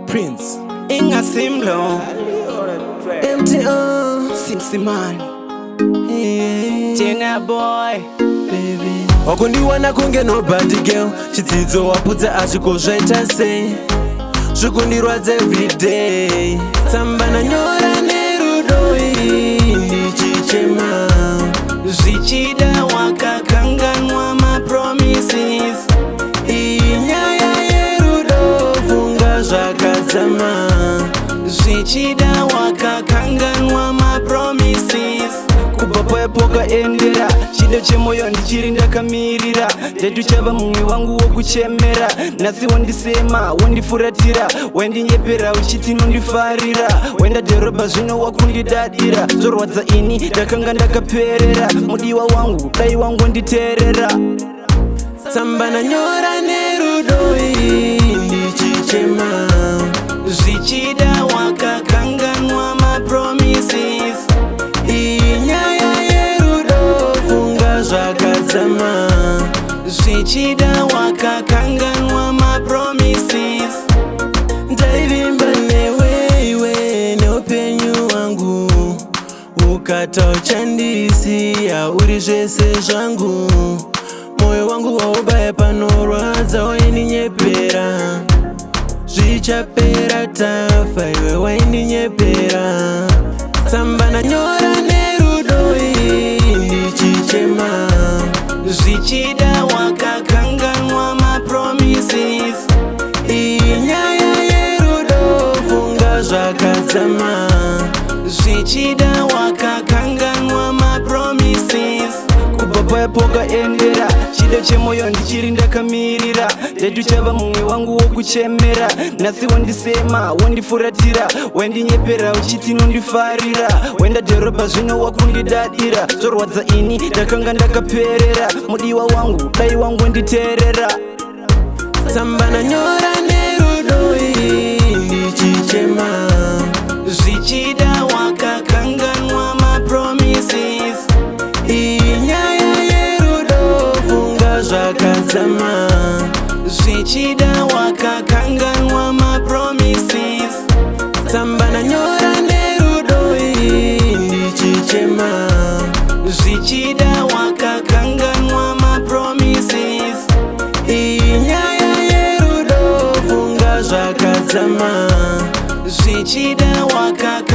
Prince Inga Simlo MTO Simsiman yeah. Tina boy Baby wakundiwana kunge nobody girl chidzidzo wapudza azvikozvaita sei zvikundirwadza everyday tsamba nanyora nerudo iri ndichichema zvichida wakakanganwa mapromises iyi nyaya yerudo funga zvakadzama zvichida wakakanganwa mapromises kubva paepoka endera chido chemoyo ndichiri ndakamirira ndetu chava mumwe wangu wokuchemera nhasi wondisema wondifuratira wendinyepera uchiti nondifarira wendadhorobha zvino wakundidadira zorwadza ini ndakanga ndakaperera mudiwa wangu dai wangu nditeerera tsamba nanyora nerudo iri ndichichema zvichida wakakanganwa mapromises iyi nyaya yerudo funga zvakadzama zvichida wakakanganwa mapromises ndaivimba neweiwe neupenyu hwangu ukata uchandisiya uri zvese zvangu moyo wangu waubaya panorwadza waininyepera zvichapera tafa iwe waininyepera tsamba nanyora nerudo iri ndichichema zvichida wakakanganwa mapromises iyi nyaya yerudo funga zvakadzama zvichida wakakanganwa mapromises kubva paepoka endera chido chemoyo ndichiri ndakamirira ndetu chava mumwe wangu wokuchemera nhasi wondisema wondifuratira wendinyepera uchiti nondifarira wendadhorobha zvino wakundidadira zorwadza ini ndakanga ndakaperera mudiwa wangu dai wangu nditeerera tsamba nanyora nerudo iri ndichichema zvichida wakakanganwa mapromises iyi nyaya yerudo funga zvakadzama zvichida wakakanganwa mapromises tsamba nanyora nerudo iri ndichichema zvichida wakakanganwa mapromises iyi nyaya yerudo funga zvakadzama zvichida wakakanganwa